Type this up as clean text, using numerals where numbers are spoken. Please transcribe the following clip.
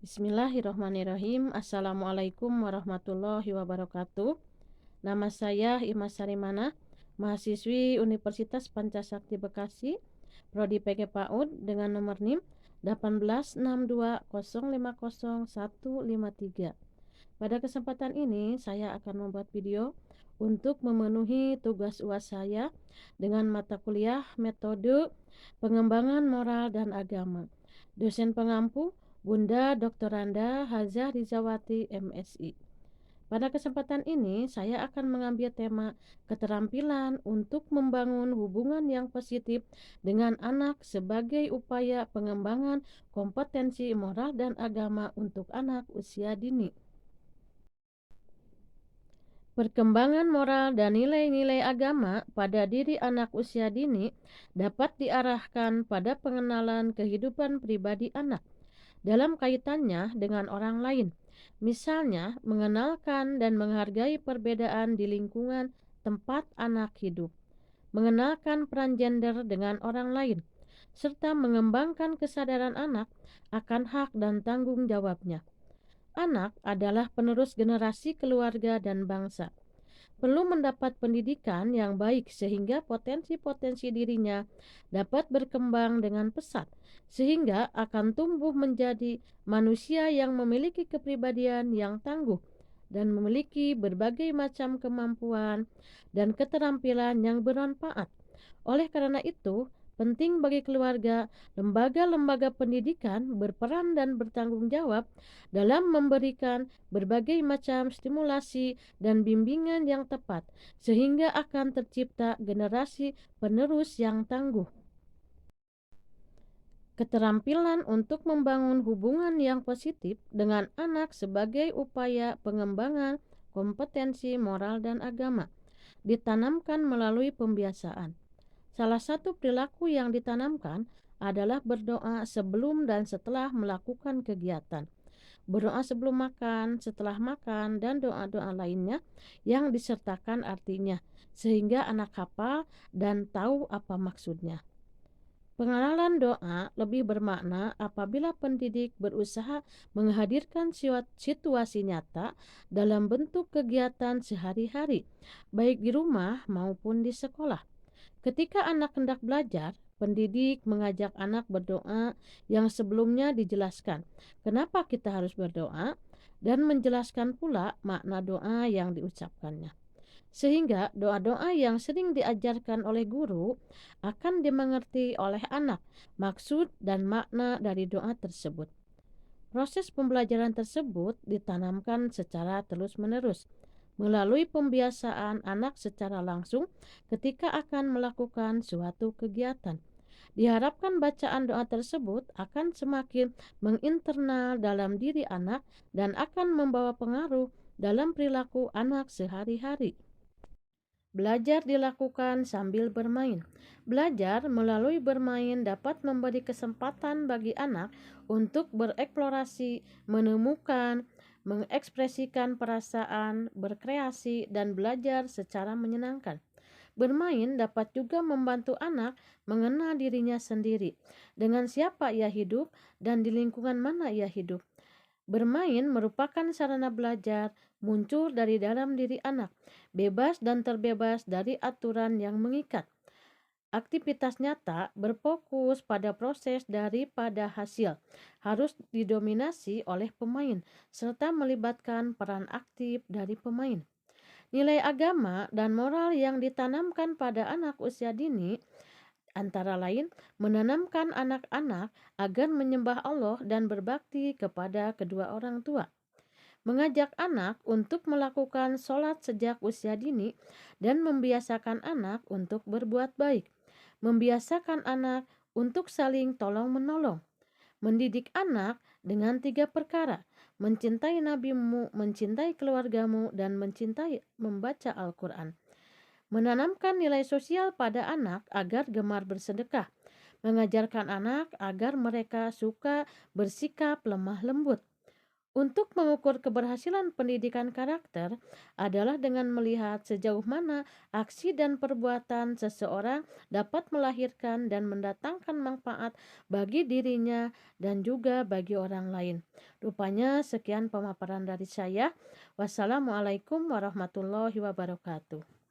Bismillahirrahmanirrahim. Assalamualaikum warahmatullahi wabarakatuh. Nama saya Ima Sarimana, mahasiswi Universitas Pancasakti Bekasi, Prodi PG PAUD dengan nomor NIM 18620500153. Pada kesempatan ini, saya akan membuat video untuk memenuhi tugas UAS saya dengan mata kuliah metode pengembangan moral dan agama. Dosen pengampu Bunda Doktoranda Haza Rizawati MSI. Pada kesempatan ini, saya akan mengambil tema keterampilan untuk membangun hubungan yang positif dengan anak sebagai upaya pengembangan kompetensi moral dan agama untuk anak usia dini. Perkembangan moral dan nilai-nilai agama pada diri anak usia dini dapat diarahkan pada pengenalan kehidupan pribadi anak dalam kaitannya dengan orang lain. Misalnya, mengenalkan dan menghargai perbedaan di lingkungan tempat anak hidup, mengenalkan peran gender dengan orang lain, serta mengembangkan kesadaran anak akan hak dan tanggung jawabnya. Anak adalah penerus generasi keluarga dan bangsa. Perlu mendapat pendidikan yang baik sehingga potensi-potensi dirinya dapat berkembang dengan pesat, sehingga akan tumbuh menjadi manusia yang memiliki kepribadian yang tangguh dan memiliki berbagai macam kemampuan dan keterampilan yang bermanfaat. Oleh karena itu, penting bagi keluarga, lembaga-lembaga pendidikan berperan dan bertanggung jawab dalam memberikan berbagai macam stimulasi dan bimbingan yang tepat, sehingga akan tercipta generasi penerus yang tangguh. Keterampilan untuk membangun hubungan yang positif dengan anak sebagai upaya pengembangan kompetensi moral dan agama ditanamkan melalui pembiasaan. Salah satu perilaku yang ditanamkan adalah berdoa sebelum dan setelah melakukan kegiatan. Berdoa sebelum makan, setelah makan, dan doa-doa lainnya yang disertakan artinya, sehingga anak hafal dan tahu apa maksudnya. Pengenalan doa lebih bermakna apabila pendidik berusaha menghadirkan situasi nyata dalam bentuk kegiatan sehari-hari, baik di rumah maupun di sekolah. Ketika anak hendak belajar, pendidik mengajak anak berdoa yang sebelumnya dijelaskan kenapa kita harus berdoa dan menjelaskan pula makna doa yang diucapkannya. Sehingga doa-doa yang sering diajarkan oleh guru akan dimengerti oleh anak maksud dan makna dari doa tersebut. Proses pembelajaran tersebut ditanamkan secara terus-menerus melalui pembiasaan anak secara langsung ketika akan melakukan suatu kegiatan. Diharapkan bacaan doa tersebut akan semakin menginternal dalam diri anak dan akan membawa pengaruh dalam perilaku anak sehari-hari. Belajar dilakukan sambil bermain. Belajar melalui bermain dapat memberi kesempatan bagi anak untuk bereksplorasi, menemukan, mengekspresikan perasaan, berkreasi, dan belajar secara menyenangkan. Bermain dapat juga membantu anak mengenal dirinya sendiri, dengan siapa ia hidup dan di lingkungan mana ia hidup. Bermain merupakan sarana belajar muncul dari dalam diri anak, bebas dan terbebas dari aturan yang mengikat. Aktivitas nyata berfokus pada proses daripada hasil, harus didominasi oleh pemain, serta melibatkan peran aktif dari pemain. Nilai agama dan moral yang ditanamkan pada anak usia dini antara lain menanamkan anak-anak agar menyembah Allah dan berbakti kepada kedua orang tua, mengajak anak untuk melakukan sholat sejak usia dini dan membiasakan anak untuk berbuat baik, membiasakan anak untuk saling tolong-menolong, mendidik anak dengan 3 perkara: mencintai nabimu, mencintai keluargamu, dan mencintai membaca Al-Quran. Menanamkan nilai sosial pada anak agar gemar bersedekah, mengajarkan anak agar mereka suka bersikap lemah lembut, Untuk mengukur keberhasilan pendidikan karakter adalah dengan melihat sejauh mana aksi dan perbuatan seseorang dapat melahirkan dan mendatangkan manfaat bagi dirinya dan juga bagi orang lain. Rupanya sekian pemaparan dari saya. Wassalamualaikum warahmatullahi wabarakatuh.